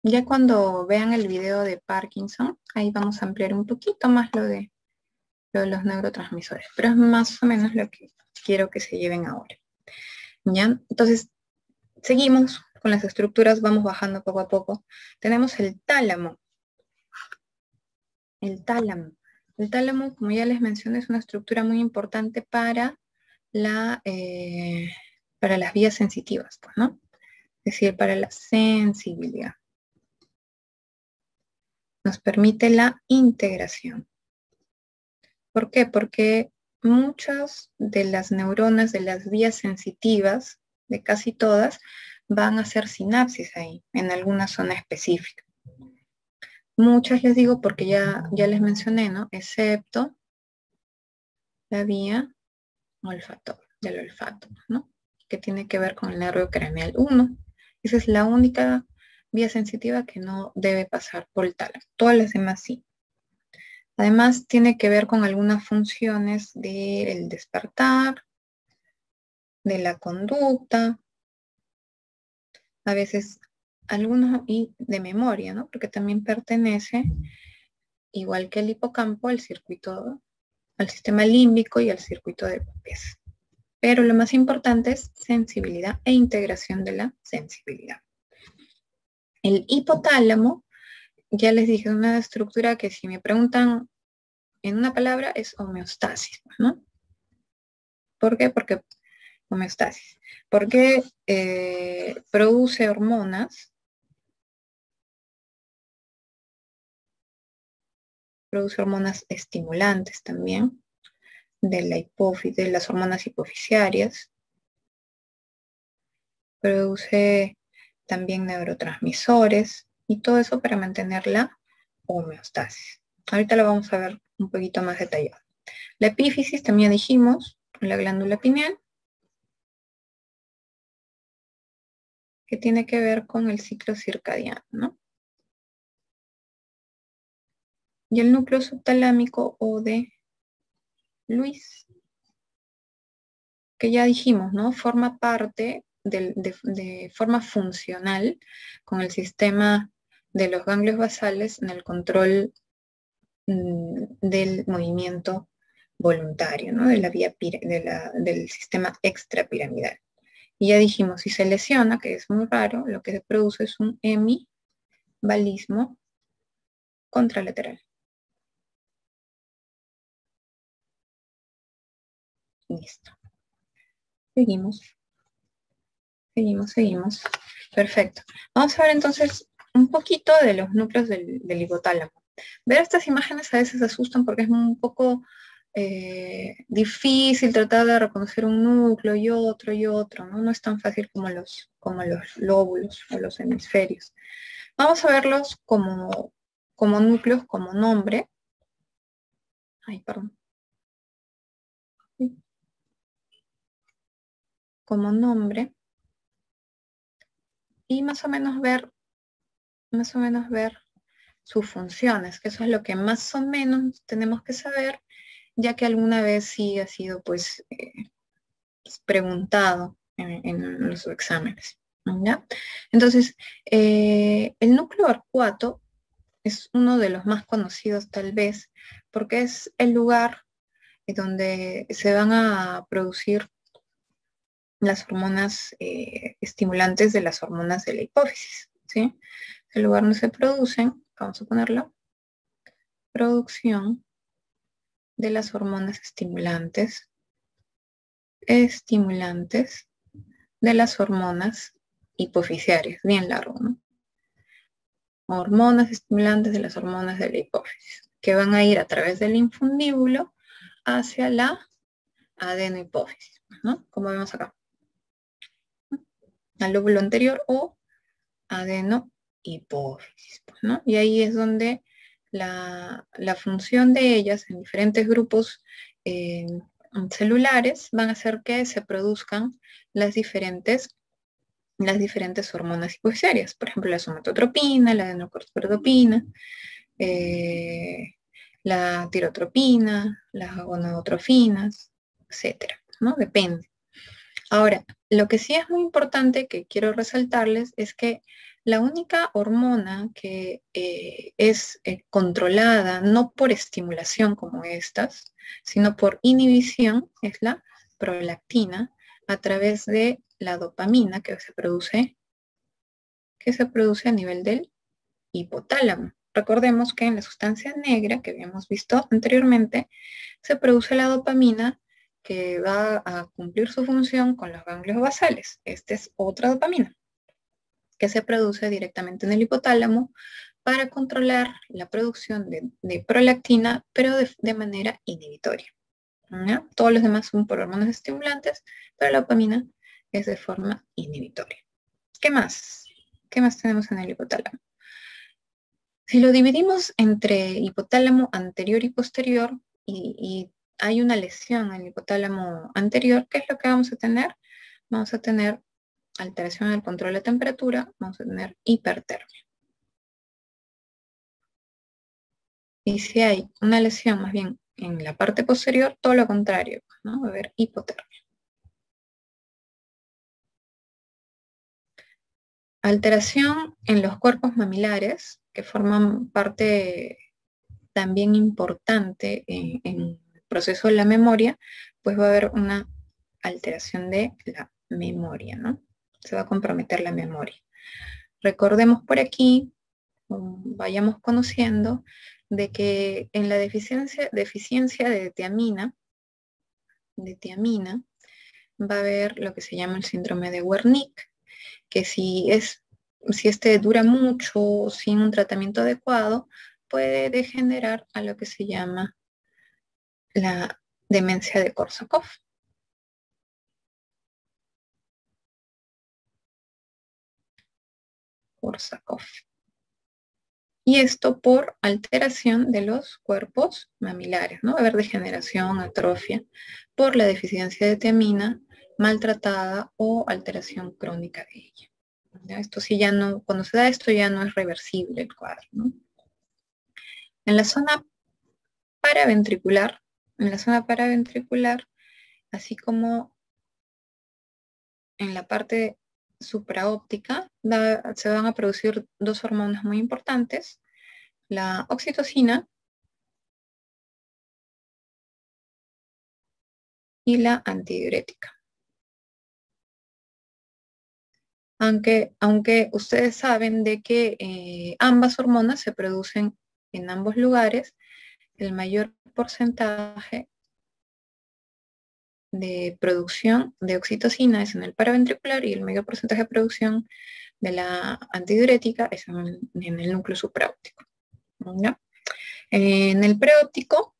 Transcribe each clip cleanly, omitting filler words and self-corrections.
Ya cuando vean el video de Parkinson, ahí vamos a ampliar un poquito más lo de los neurotransmisores, pero es más o menos lo que quiero que se lleven ahora. ¿Ya? Entonces, seguimos con las estructuras, vamos bajando poco a poco. Tenemos el tálamo. El tálamo. El tálamo, como ya les mencioné, es una estructura muy importante para las vías sensitivas, pues, ¿no? Es decir, para la sensibilidad. Nos permite la integración. ¿Por qué? Porque muchas de las neuronas de las vías sensitivas, de casi todas, van a hacer sinapsis ahí, en alguna zona específica. Muchas les digo porque ya les mencioné, ¿no? Excepto la vía del olfato, ¿no? Que tiene que ver con el nervio craneal 1. Esa es la única vía sensitiva que no debe pasar por el tálamo. Todas las demás sí. Además, tiene que ver con algunas funciones del despertar, de la conducta, a veces algunos y de memoria, ¿no? Porque también pertenece, igual que el hipocampo, al sistema límbico y al circuito de Papez. Pero lo más importante es sensibilidad e integración de la sensibilidad. El hipotálamo, ya les dije, es una estructura que si me preguntan en una palabra es homeostasis, ¿no? ¿Por qué? Porque homeostasis. Porque produce hormonas. Produce hormonas estimulantes también de la hipófisis, de las hormonas hipofisiarias. Produce también neurotransmisores y todo eso para mantener la homeostasis. Ahorita lo vamos a ver un poquito más detallado. La epífisis también dijimos, la glándula pineal, que tiene que ver con el ciclo circadiano, ¿no? Y el núcleo subtalámico o de Luis, que ya dijimos, ¿no? Forma parte de forma funcional con el sistema de los ganglios basales en el control del movimiento voluntario, ¿no? De la vía del sistema extrapiramidal. Y ya dijimos, si se lesiona, que es muy raro, lo que se produce es un hemibalismo contralateral. Listo. Seguimos. Perfecto. Vamos a ver entonces un poquito de los núcleos del hipotálamo. Ver estas imágenes a veces asustan porque es un poco difícil tratar de reconocer un núcleo y otro, ¿no? No es tan fácil como los lóbulos o los hemisferios. Vamos a verlos como núcleos, como nombre. Ay, perdón. Como nombre. Y más o menos ver sus funciones, que eso es lo que más o menos tenemos que saber, ya que alguna vez sí ha sido pues preguntado en los exámenes, ¿ya? Entonces, el núcleo arcuato es uno de los más conocidos tal vez, porque es el lugar donde se van a producir las hormonas estimulantes de las hormonas de la hipófisis, ¿sí? El lugar donde se producen, vamos a ponerlo, producción de las hormonas estimulantes de las hormonas hipofisiarias, bien largo, ¿no? Hormonas estimulantes de las hormonas de la hipófisis, que van a ir a través del infundíbulo hacia la adenohipófisis, ¿no? Como vemos acá. Al lóbulo anterior o adenohipófisis, ¿no? Y ahí es donde la función de ellas en diferentes grupos celulares van a hacer que se produzcan las diferentes hormonas hipofisiarias, por ejemplo la somatotropina, la adenocorticotropina, la tirotropina, las gonadotrofinas, etcétera, ¿no? Depende. Ahora, lo que sí es muy importante que quiero resaltarles es que La única hormona que es controlada no por estimulación como estas, sino por inhibición es la prolactina a través de la dopamina que se produce a nivel del hipotálamo. Recordemos que en la sustancia negra que habíamos visto anteriormente se produce la dopamina que va a cumplir su función con los ganglios basales. Esta es otra dopamina que se produce directamente en el hipotálamo para controlar la producción de prolactina, pero de manera inhibitoria, ¿no? Todos los demás son por hormonas estimulantes, pero la dopamina es de forma inhibitoria. ¿Qué más? ¿Qué más tenemos en el hipotálamo? Si lo dividimos entre hipotálamo anterior y posterior, y hay una lesión en el hipotálamo anterior, ¿qué es lo que vamos a tener? Vamos a tener alteración del control de temperatura, vamos a tener hipertermia. Y si hay una lesión más bien en la parte posterior, todo lo contrario, ¿no? Va a haber hipotermia. Alteración en los cuerpos mamilares, que forman parte también importante en el proceso de la memoria, pues va a haber una alteración de la memoria, ¿no? Se va a comprometer la memoria. Recordemos por aquí, vayamos conociendo, de que en la deficiencia de tiamina, va a haber lo que se llama el síndrome de Wernicke, que si este dura mucho sin un tratamiento adecuado, puede degenerar a lo que se llama la demencia de Korsakoff. Y esto por alteración de los cuerpos mamilares, ¿no? Va a haber degeneración, atrofia, por la deficiencia de tiamina maltratada o alteración crónica de ella. ¿Ya? Esto sí ya no, cuando se da esto ya no es reversible el cuadro, ¿no? En la zona paraventricular, así como en la parte supraóptica, se van a producir dos hormonas muy importantes, la oxitocina y la antidiurética. Aunque ustedes saben de que ambas hormonas se producen en ambos lugares, el mayor porcentaje de producción de oxitocina es en el paraventricular y el mayor porcentaje de producción de la antidiurética es en el núcleo supraóptico, ¿no? En el preóptico,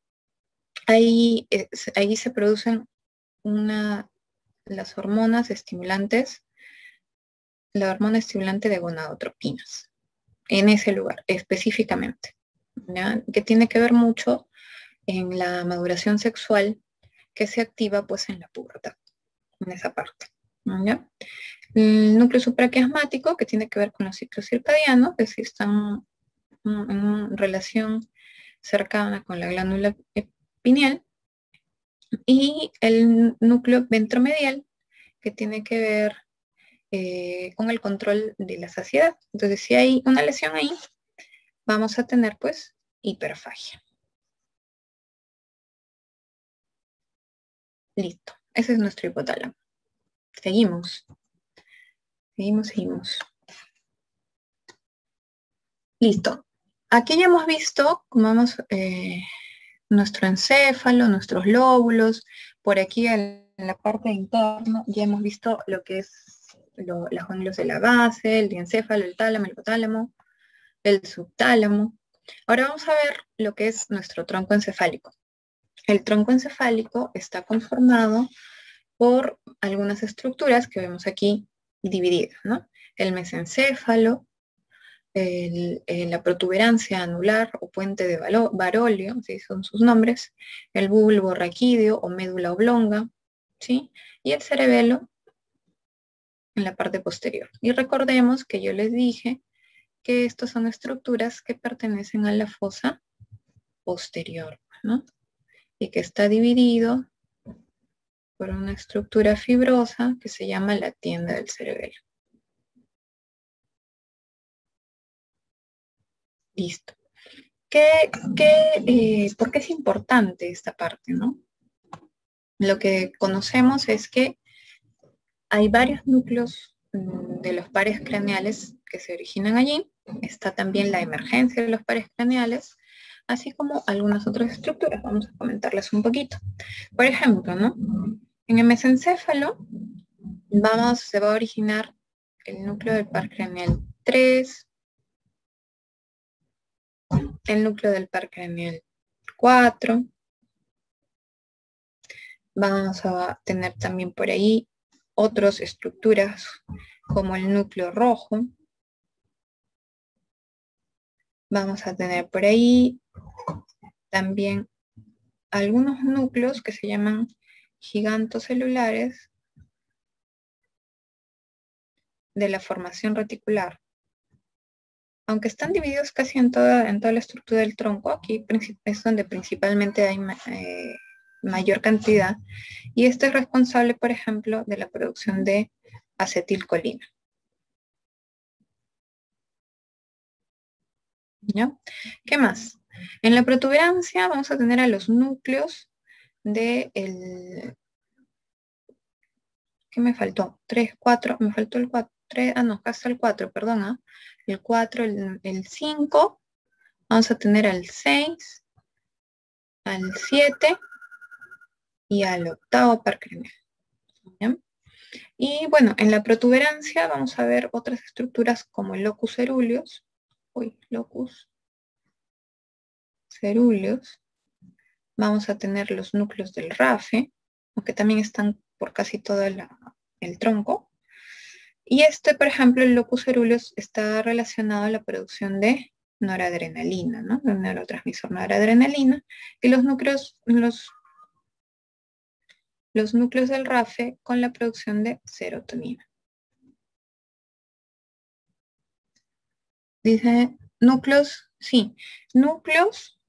ahí se producen las hormonas estimulantes, la hormona estimulante de gonadotropinas, en ese lugar específicamente, ¿ya? Que tiene que ver mucho en la maduración sexual que se activa pues en la pubertad, en esa parte, ¿ya? El núcleo supraquiasmático, que tiene que ver con los ciclos circadianos, es decir, están en relación cercana con la glándula pineal, y el núcleo ventromedial, que tiene que ver con el control de la saciedad. Entonces, si hay una lesión ahí, vamos a tener pues hiperfagia. Listo, ese es nuestro hipotálamo. Seguimos. Listo. Aquí ya hemos visto cómo vamos nuestro encéfalo, nuestros lóbulos. Por aquí en la parte interna ya hemos visto lo que es los ganglios de la base, el diencéfalo, el tálamo, el hipotálamo, el subtálamo. Ahora vamos a ver lo que es nuestro tronco encefálico. El tronco encefálico está conformado por algunas estructuras que vemos aquí divididas, ¿no? El mesencéfalo, la protuberancia anular o puente de Barolio, ¿sí? Son sus nombres, el bulbo raquídeo o médula oblonga, ¿sí? Y el cerebelo en la parte posterior. Y recordemos que yo les dije que estas son estructuras que pertenecen a la fosa posterior, ¿no? Y que está dividido por una estructura fibrosa que se llama la tienda del cerebelo. Listo. ¿Por qué es importante esta parte, no? Lo que conocemos es que hay varios núcleos de los pares craneales que se originan allí. Está también la emergencia de los pares craneales, así como algunas otras estructuras. Vamos a comentarles un poquito. Por ejemplo, ¿no? En el mesencéfalo se va a originar el núcleo del par craneal 3, el núcleo del par craneal 4. Vamos a tener también por ahí otras estructuras como el núcleo rojo. Vamos a tener por ahí también algunos núcleos que se llaman gigantocelulares de la formación reticular. Aunque están divididos casi en toda la estructura del tronco, aquí es donde principalmente hay mayor cantidad, y esto es responsable, por ejemplo, de la producción de acetilcolina. ¿Ya? ¿Qué más? En la protuberancia vamos a tener a los núcleos de ¿qué me faltó? 3, 4, me faltó el 4, 3, no, acá está el 4, perdón, el 4, el 5, vamos a tener al 6, al 7 y al octavo par craneal. ¿Ya? Y bueno, en la protuberancia vamos a ver otras estructuras como el locus ceruleus, locus ceruleus, vamos a tener los núcleos del RAFE, aunque también están por casi todo el tronco. Y por ejemplo, el locus ceruleus está relacionado a la producción de noradrenalina, ¿no? El neurotransmisor noradrenalina. Y los núcleos del RAFE con la producción de serotonina. Dice núcleos, sí, núcleos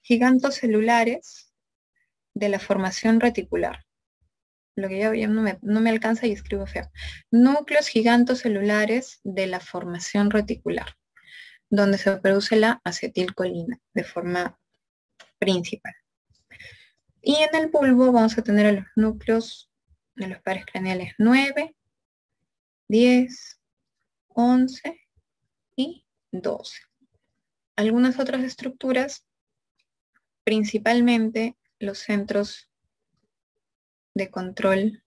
gigantocelulares de la formación reticular. Lo que ya no me alcanza y escribo feo. Núcleos gigantocelulares de la formación reticular, donde se produce la acetilcolina de forma principal. Y en el bulbo vamos a tener a los núcleos de los pares craneales 9, 10, 11 y 12. Algunas otras estructuras, principalmente los centros de control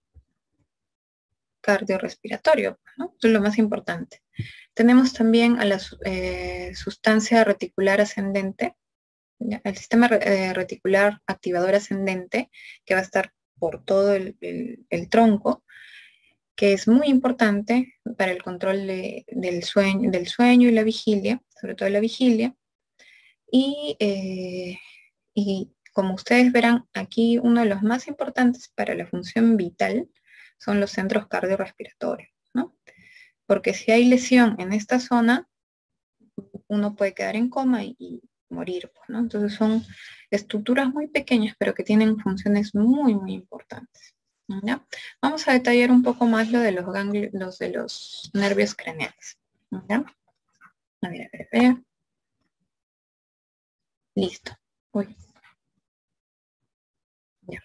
cardiorrespiratorio, ¿no? Eso es lo más importante. Tenemos también a la sustancia reticular ascendente, ¿ya? El sistema reticular activador ascendente, que va a estar por todo el tronco, que es muy importante para el control del sueño y la vigilia, sobre todo la vigilia. Y como ustedes verán, aquí uno de los más importantes para la función vital son los centros cardiorrespiratorios, ¿no? Porque si hay lesión en esta zona, uno puede quedar en coma y morir, ¿no? Entonces son estructuras muy pequeñas, pero que tienen funciones muy, muy importantes, ¿ya? Vamos a detallar un poco más lo de los ganglios, de los nervios craneales, ¿ya? A ver. Listo. Uy. Ya.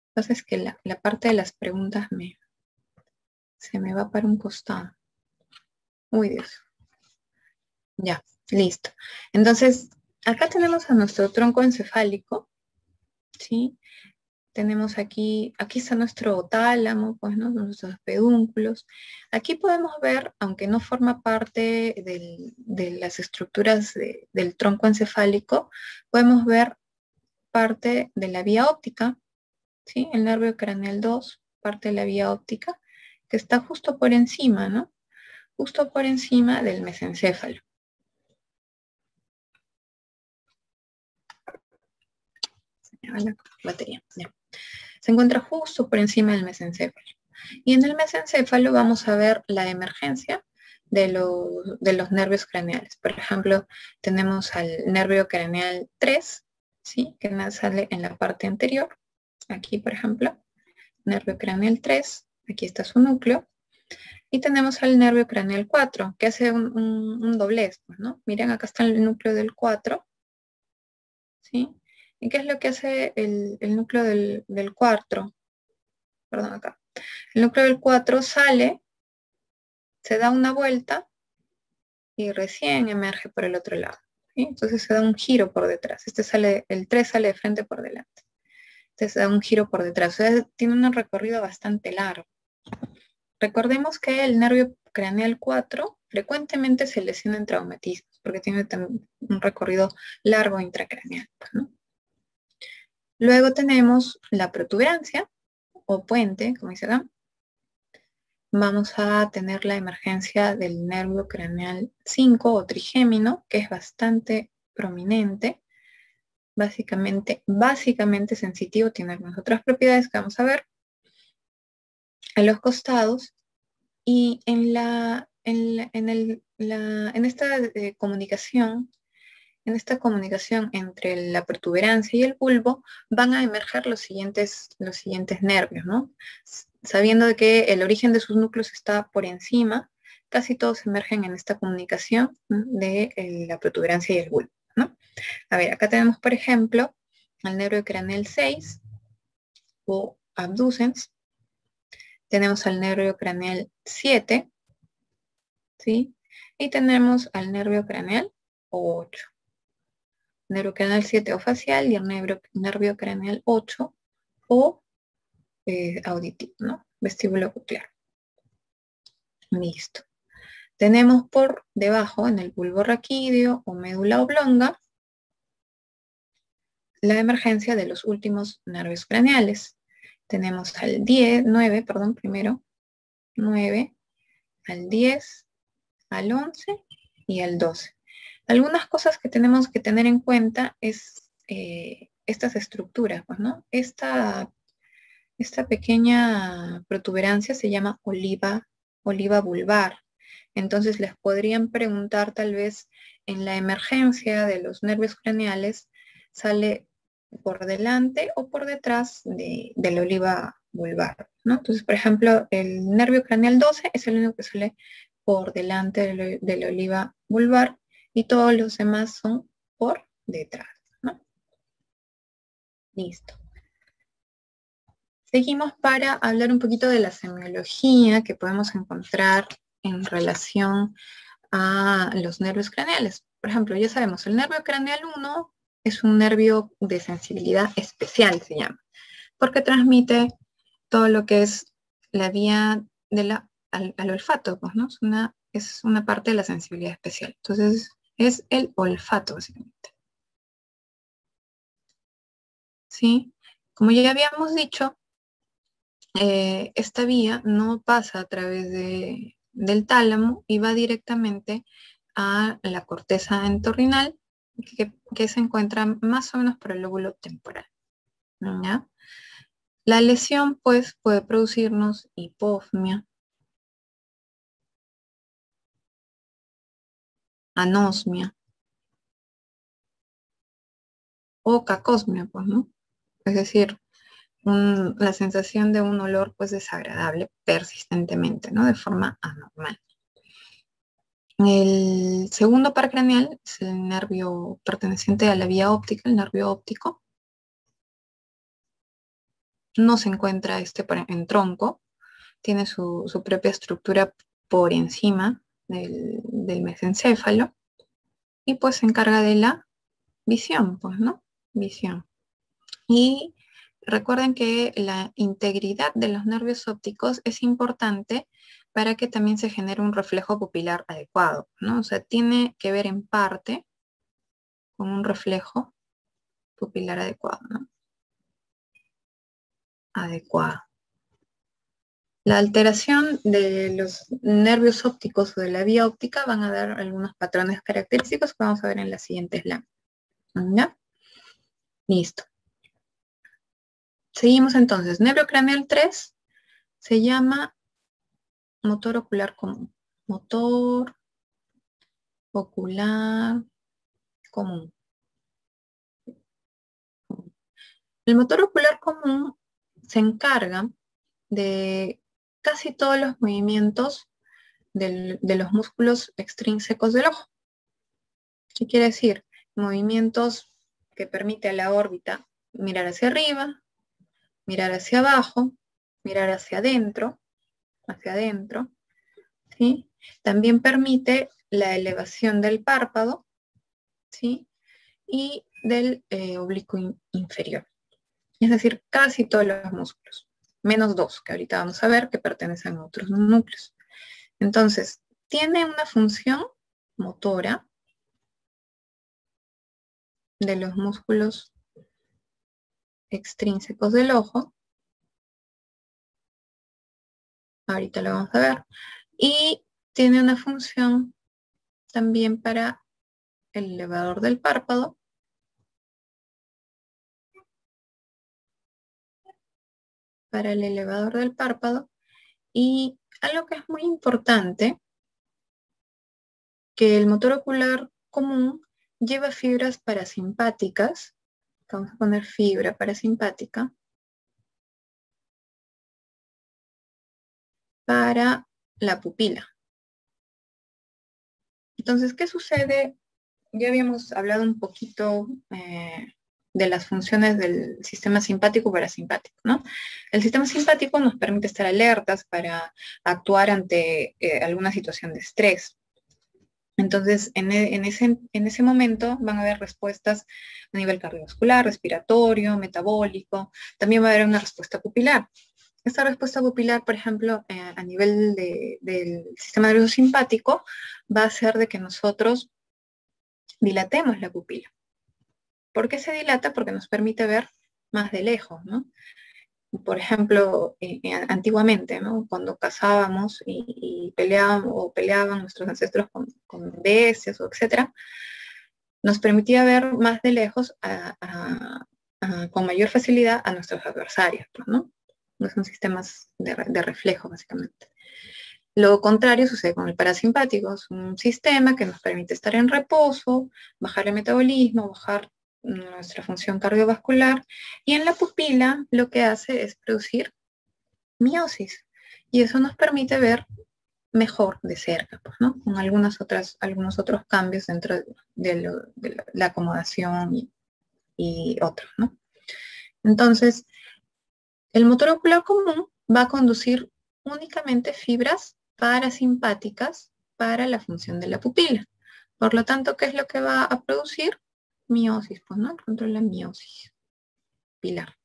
Entonces que la parte de las preguntas se me va para un costado. Uy, Dios. Ya, listo. Entonces, acá tenemos a nuestro tronco encefálico, ¿sí? Tenemos aquí está nuestro tálamo, pues, ¿no? Nuestros pedúnculos. Aquí podemos ver, aunque no forma parte de las estructuras del tronco encefálico, podemos ver parte de la vía óptica, ¿sí? El nervio craneal 2, parte de la vía óptica, que está justo por encima, ¿no? Justo por encima del mesencéfalo. La batería, ya. Se encuentra justo por encima del mesencéfalo. Y en el mesencéfalo vamos a ver la emergencia de los nervios craneales. Por ejemplo, tenemos al nervio craneal 3, ¿sí? Que sale en la parte anterior. Aquí, por ejemplo, nervio craneal 3, aquí está su núcleo. Y tenemos al nervio craneal 4, que hace un doblez, pues, ¿no? Miren, acá está el núcleo del 4, ¿sí? ¿Y qué es lo que hace el núcleo del 4? Perdón, acá. El núcleo del 4 sale, se da una vuelta y recién emerge por el otro lado, ¿sí? Entonces se da un giro por detrás. El 3 sale de frente por delante. Entonces se da un giro por detrás. O sea, tiene un recorrido bastante largo. Recordemos que el nervio craneal 4 frecuentemente se lesiona en traumatismos porque tiene un recorrido largo intracraneal, ¿no? Luego tenemos la protuberancia o puente, como dice acá. Vamos a tener la emergencia del nervio craneal 5 o trigémino, que es bastante prominente, básicamente sensitivo, tiene algunas otras propiedades que vamos a ver a los costados. Y en esta comunicación entre la protuberancia y el bulbo, van a emerger los siguientes nervios, ¿no? Sabiendo de que el origen de sus núcleos está por encima, casi todos emergen en esta comunicación, ¿no?, de la protuberancia y el bulbo, ¿no? A ver, acá tenemos, por ejemplo, al nervio craneal 6 o abducens. Tenemos al nervio craneal 7, ¿sí? Y tenemos al nervio craneal 8. Nervio craneal 7 o facial y el nervio craneal 8 o auditivo, ¿no? Vestíbulo coclear. Listo. Tenemos por debajo, en el bulbo raquídeo o médula oblonga, la emergencia de los últimos nervios craneales. Tenemos al 9, primero, 9, al 10, al 11 y al 12. Algunas cosas que tenemos que tener en cuenta es estas estructuras, pues, ¿no? Esta pequeña protuberancia se llama oliva vulvar. Entonces les podrían preguntar tal vez en la emergencia de los nervios craneales, ¿sale por delante o por detrás de la oliva vulvar, ¿no? Entonces, por ejemplo, el nervio craneal 12 es el único que sale por delante de la oliva vulvar y todos los demás son por detrás, ¿no? Listo. Seguimos para hablar un poquito de la semiología que podemos encontrar en relación a los nervios craneales. Por ejemplo, ya sabemos, el nervio craneal 1 es un nervio de sensibilidad especial, se llama, porque transmite todo lo que es la vía al olfato, pues, ¿no? Es una parte de la sensibilidad especial. Entonces, es el olfato, básicamente. ¿Sí? Como ya habíamos dicho, esta vía no pasa a través del tálamo y va directamente a la corteza entorrinal que se encuentra más o menos por el lóbulo temporal, ¿ya? La lesión, pues, puede producirnos hipofmia, anosmia o cacosmia, pues, ¿no? Es decir, la sensación de un olor, pues, desagradable persistentemente, ¿no? De forma anormal. El segundo par craneal es el nervio perteneciente a la vía óptica, el nervio óptico. No se encuentra en tronco, tiene su propia estructura por encima del mesencéfalo y pues se encarga de la visión, pues, ¿no? Visión. Y recuerden que la integridad de los nervios ópticos es importante para que también se genere un reflejo pupilar adecuado, ¿no? O sea, tiene que ver en parte con un reflejo pupilar adecuado, ¿no? Adecuado. La alteración de los nervios ópticos o de la vía óptica van a dar algunos patrones característicos que vamos a ver en las siguientes láminas. ¿Ya? Listo. Seguimos entonces. Nervio craneal 3 se llama motor ocular común. Motor ocular común. El motor ocular común se encarga de casi todos los movimientos de los músculos extrínsecos del ojo. ¿Qué quiere decir? Movimientos que permite a la órbita mirar hacia arriba, mirar hacia abajo, mirar hacia adentro, ¿sí? También permite la elevación del párpado, ¿sí? Y del oblicuo inferior. Es decir, casi todos los músculos, menos dos, que ahorita vamos a ver que pertenecen a otros núcleos. Entonces, tiene una función motora de los músculos extrínsecos del ojo. Ahorita lo vamos a ver. Y tiene una función también para el elevador del párpado. Para el elevador del párpado. Y algo que es muy importante, que el motor ocular común lleva fibras parasimpáticas. Vamos a poner fibra parasimpática. Para la pupila. Entonces, ¿qué sucede? Ya habíamos hablado un poquito de las funciones del sistema simpático parasimpático, ¿no? El sistema simpático nos permite estar alertas para actuar ante alguna situación de estrés. Entonces, en ese momento van a haber respuestas a nivel cardiovascular, respiratorio, metabólico. También va a haber una respuesta pupilar. Esta respuesta pupilar, por ejemplo, a nivel del sistema nervioso simpático, va a hacer de que nosotros dilatemos la pupila. ¿Por qué se dilata? Porque nos permite ver más de lejos, ¿no? Por ejemplo, antiguamente, ¿no? Cuando cazábamos y peleaban nuestros ancestros con bestias, o etcétera, nos permitía ver más de lejos con mayor facilidad a nuestros adversarios, ¿no? No son sistemas de reflejo, básicamente. Lo contrario sucede con el parasimpático. Es un sistema que nos permite estar en reposo, bajar el metabolismo, bajar nuestra función cardiovascular. Y en la pupila lo que hace es producir miosis. Y eso nos permite ver mejor de cerca, pues, ¿no? Con algunos otros cambios dentro de la acomodación y otros, ¿no? Entonces, el motor ocular común va a conducir únicamente fibras parasimpáticas para la función de la pupila. Por lo tanto, ¿qué es lo que va a producir? Miosis, pues, ¿no? Controla miosis pilar.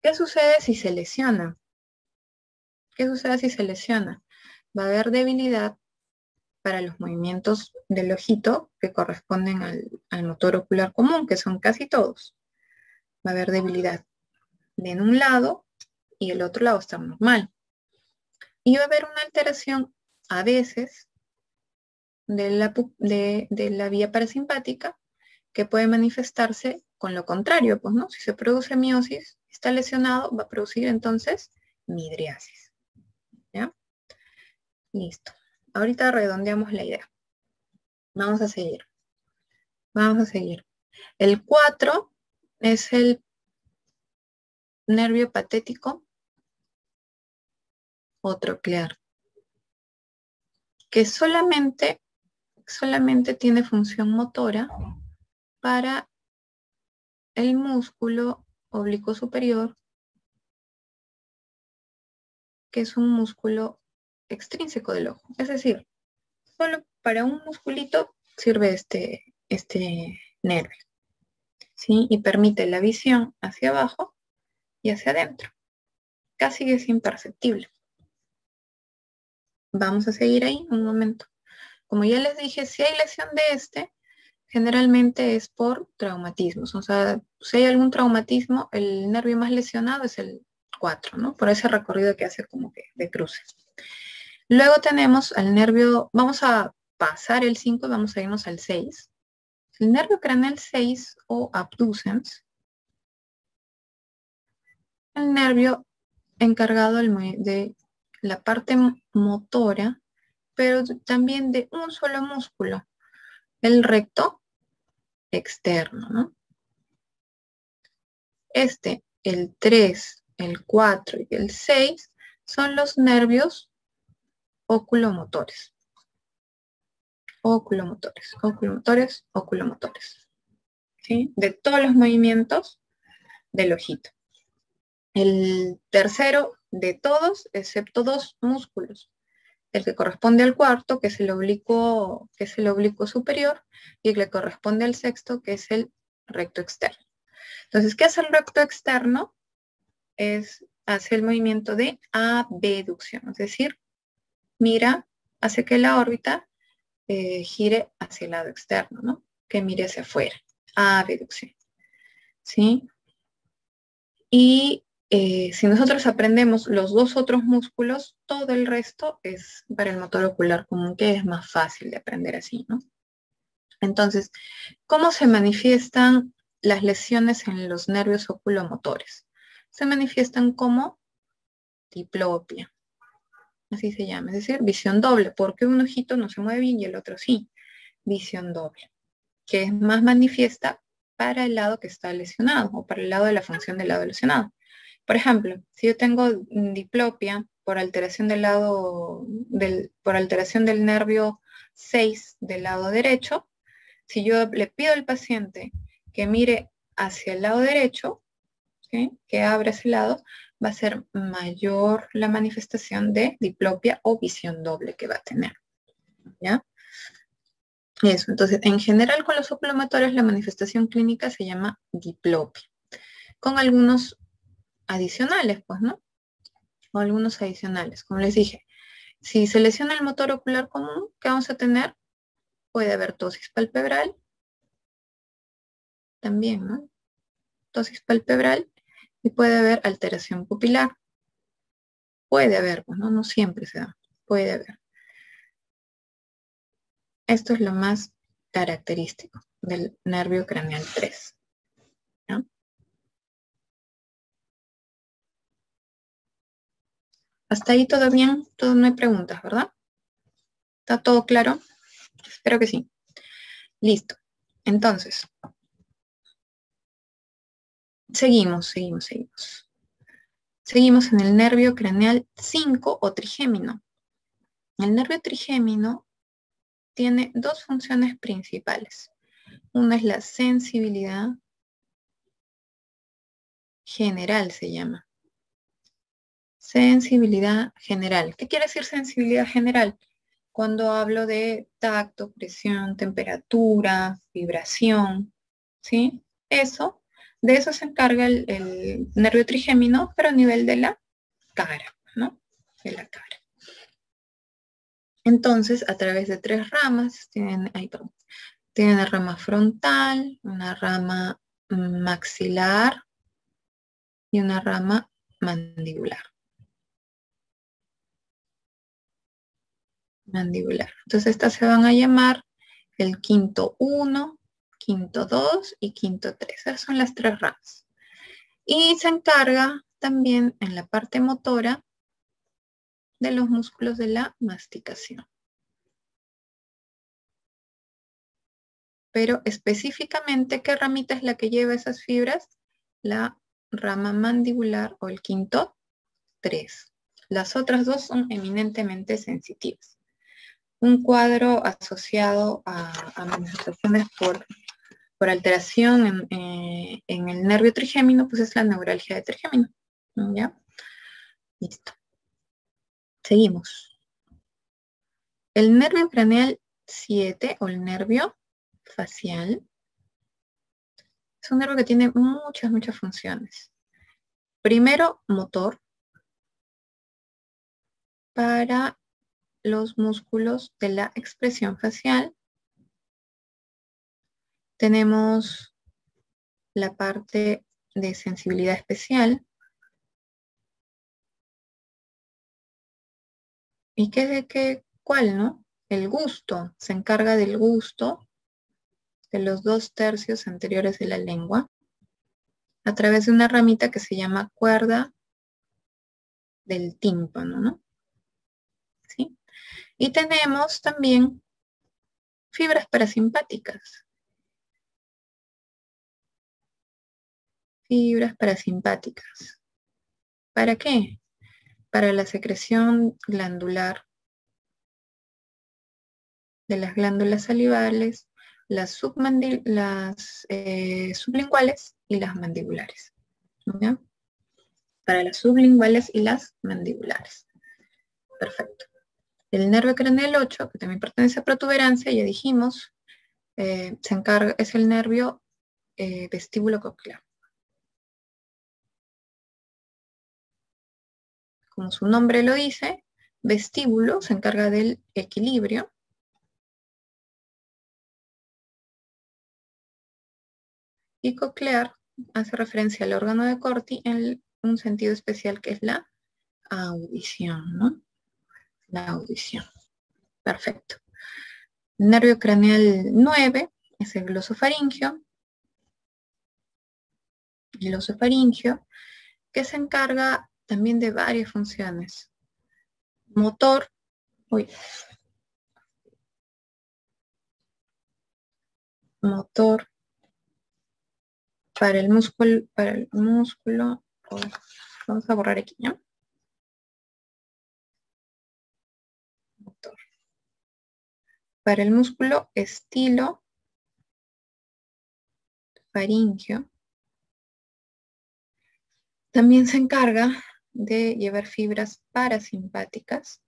¿Qué sucede si se lesiona? ¿Qué sucede si se lesiona? Va a haber debilidad para los movimientos del ojito que corresponden al motor ocular común, que son casi todos. Va a haber debilidad en un lado y el otro lado está normal. Y va a haber una alteración a veces de la vía parasimpática que puede manifestarse con lo contrario, pues, ¿no? Si se produce miosis, está lesionado, va a producir entonces midriasis. ¿Ya? Listo. Ahorita redondeamos la idea. Vamos a seguir. El 4 es el nervio patético o troclear, que solamente tiene función motora para el músculo oblicuo superior, que es un músculo extrínseco del ojo. Es decir, solo para un musculito sirve este nervio, ¿sí? Y permite la visión hacia abajo y hacia adentro. Casi es imperceptible. Vamos a seguir ahí un momento. Como ya les dije, si hay lesión de generalmente es por traumatismos. O sea, si hay algún traumatismo, el nervio más lesionado es el 4, ¿no? Por ese recorrido que hace como que de cruce. Luego tenemos al nervio, vamos a pasar el 5 y vamos a irnos al 6. El nervio craneal 6 o abducens, el nervio encargado de la parte motora, pero también de un solo músculo, el recto externo, ¿no? El 3, el 4 y el 6 son los nervios oculomotores. Oculomotores, oculomotores, oculomotores. ¿Sí? De todos los movimientos del ojito. El tercero de todos, excepto dos músculos. El que corresponde al cuarto, que es el oblicuo superior, y el que corresponde al sexto, que es el recto externo. Entonces, ¿qué hace el recto externo? Hace el movimiento de abducción, es decir, mira, hace que la órbita gire hacia el lado externo, ¿no? Que mire hacia afuera, abducción, ¿sí? Y si nosotros aprendemos los dos otros músculos, todo el resto es para el motor ocular común, que es más fácil de aprender así, ¿no? Entonces, ¿cómo se manifiestan las lesiones en los nervios oculomotores? Se manifiestan como diplopia, así se llama, es decir, visión doble, porque un ojito no se mueve bien y el otro sí, visión doble, que es más manifiesta para el lado que está lesionado o para el lado de la función del lado lesionado. Por ejemplo, si yo tengo diplopia por alteración por alteración del nervio 6 del lado derecho, si yo le pido al paciente que mire hacia el lado derecho, ¿sí? Que abra ese lado, va a ser mayor la manifestación de diplopia o visión doble que va a tener, ¿ya? Eso, entonces, en general con los oculomotores la manifestación clínica se llama diplopia, con algunos adicionales, pues, ¿no? O algunos adicionales, como les dije. Si se lesiona el motor ocular común, ¿qué vamos a tener? Puede haber tosis palpebral, también, ¿no? Tosis palpebral, y puede haber alteración pupilar. Puede haber, pues, ¿no? No siempre se da, puede haber. Esto es lo más característico del nervio craneal 3, ¿no? Hasta ahí todo bien, todo, no hay preguntas, ¿verdad? ¿Está todo claro? Espero que sí. Listo. Entonces, seguimos. Seguimos en el nervio craneal 5 o trigémino. El nervio trigémino tiene dos funciones principales. Una es la sensibilidad general, se llama. Sensibilidad general. ¿Qué quiere decir sensibilidad general? Cuando hablo de tacto, presión, temperatura, vibración, ¿sí? De eso se encarga el nervio trigémino, pero a nivel de la cara, ¿no? De la cara. Entonces, a través de tres ramas, tienen una rama frontal, una rama maxilar y una rama mandibular. Entonces, estas se van a llamar el quinto 1, quinto 2 y quinto 3. Esas son las tres ramas. Y se encarga también en la parte motora de los músculos de la masticación. Pero específicamente, ¿qué ramita es la que lleva esas fibras? La rama mandibular o el quinto 3. Las otras dos son eminentemente sensitivas. Un cuadro asociado a manifestaciones por alteración en el nervio trigémino, pues es la neuralgia de trigémino. ¿Ya? Listo. Seguimos. El nervio craneal 7 o el nervio facial es un nervio que tiene muchas funciones. Primero, motor para los músculos de la expresión facial. Tenemos la parte de sensibilidad especial. ¿Y cuál, no? El gusto. Se encarga del gusto de los 2/3 anteriores de la lengua a través de una ramita que se llama cuerda del tímpano, ¿no? ¿Sí? Y tenemos también fibras parasimpáticas. Fibras parasimpáticas. ¿Para qué? Para la secreción glandular de las glándulas salivales, las sublinguales y las mandibulares. ¿Ya? Para las sublinguales y las mandibulares. Perfecto. El nervio craneal 8, que también pertenece a protuberancia, ya dijimos, es el nervio vestíbulo coclear. Como su nombre lo dice, vestíbulo se encarga del equilibrio. Y coclear hace referencia al órgano de Corti en un sentido especial que es la audición, ¿no? La audición. Perfecto. Nervio craneal 9 es el glosofaringio. El glosofaringio, que se encarga también de varias funciones. Motor, motor para el músculo, vamos a borrar aquí, ¿no? Motor. Para el músculo estilo faringio, también se encarga de llevar fibras parasimpáticas.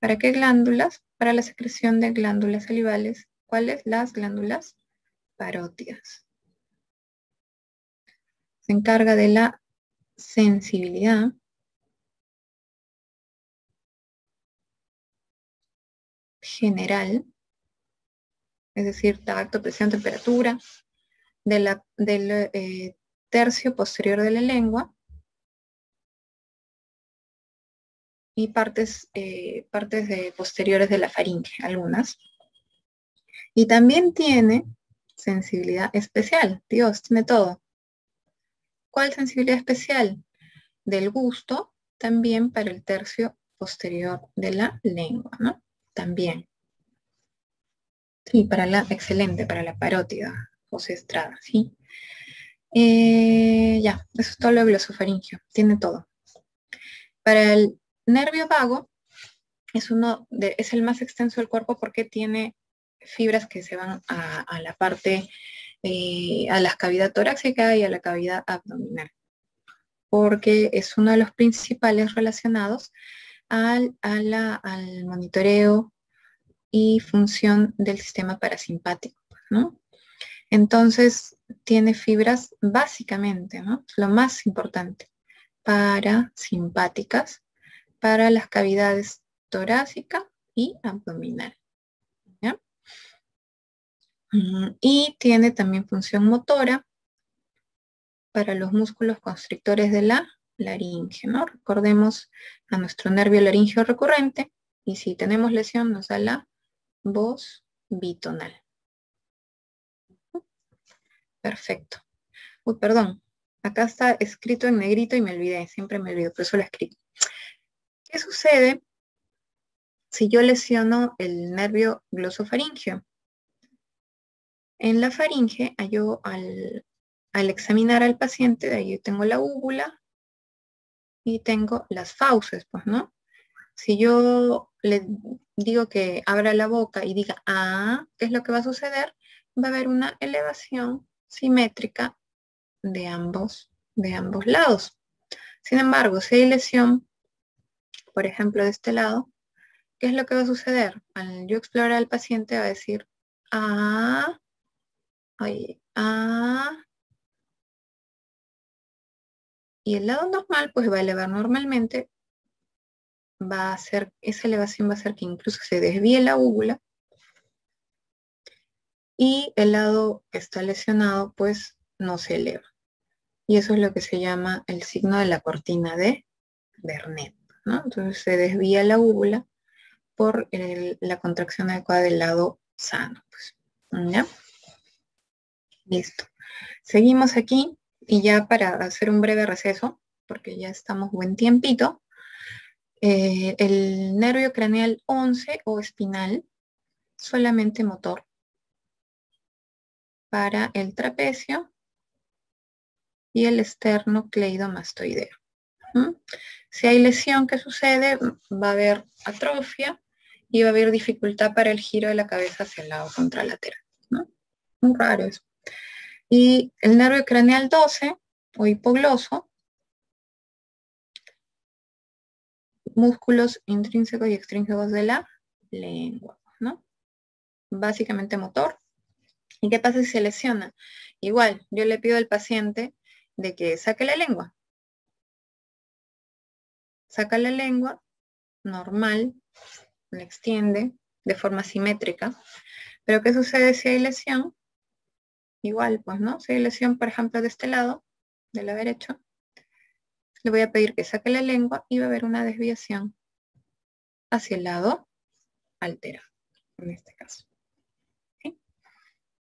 ¿Para qué glándulas? Para la secreción de glándulas salivales. ¿Cuáles? Las glándulas parótidas. Se encarga de la sensibilidad. General, es decir, tacto, presión, temperatura, del tercio posterior de la lengua y partes posteriores de la faringe, algunas. Y también tiene sensibilidad especial. Dios, tiene todo. ¿Cuál sensibilidad especial? Del gusto, también para el tercio posterior de la lengua, ¿no? También. Sí, excelente, para la parótida, José Estrada, ¿sí? Ya, eso es todo lo glosofaringio, tiene todo. Para el nervio vago, es el más extenso del cuerpo porque tiene fibras que se van a la parte, a la cavidad torácica y a la cavidad abdominal, porque es uno de los principales relacionados al monitoreo y función del sistema parasimpático, ¿no? Entonces, tiene fibras básicamente, ¿no? Lo más importante, parasimpáticas para las cavidades torácica y abdominal, ¿ya? Y tiene también función motora para los músculos constrictores de la laringe, ¿no? Recordemos a nuestro nervio laringeo recurrente y si tenemos lesión nos da la voz bitonal. Perfecto. Uy, perdón. Acá está escrito en negrito y me olvidé. Siempre me olvido, por eso lo escribo. ¿Qué sucede si yo lesiono el nervio glosofaringio? En la faringe, yo al examinar al paciente, de ahí tengo la úvula y tengo las fauces, pues, ¿no? Si yo le digo que abra la boca y diga, ¿qué es lo que va a suceder? Va a haber una elevación simétrica de ambos lados. Sin embargo, si hay lesión, por ejemplo, de este lado, ¿qué es lo que va a suceder? Al yo explorar al paciente va a decir, y el lado normal pues va a elevar normalmente, esa elevación va a hacer que incluso se desvíe la úvula y el lado que está lesionado pues no se eleva. Y eso es lo que se llama el signo de la cortina de Bernet, ¿no? Entonces se desvía la úvula por la contracción adecuada del lado sano. Pues, ¿ya? Listo. Seguimos aquí y ya para hacer un breve receso, porque ya estamos buen tiempito, el nervio craneal 11 o espinal, solamente motor para el trapecio y el esternocleidomastoideo. Si hay lesión, ¿qué sucede? Va a haber atrofia y va a haber dificultad para el giro de la cabeza hacia el lado contralateral, ¿no? Muy raro eso. Y el nervio craneal 12 o hipogloso, músculos intrínsecos y extrínsecos de la lengua, ¿no? Básicamente motor. ¿Y qué pasa si se lesiona? Igual, yo le pido al paciente de que saque la lengua. Saca la lengua, normal, la extiende de forma simétrica. Pero ¿qué sucede si hay lesión? Igual, pues, ¿no? Si hay lesión, por ejemplo, de este lado, de la derecha, le voy a pedir que saque la lengua y va a haber una desviación hacia el lado altera, en este caso.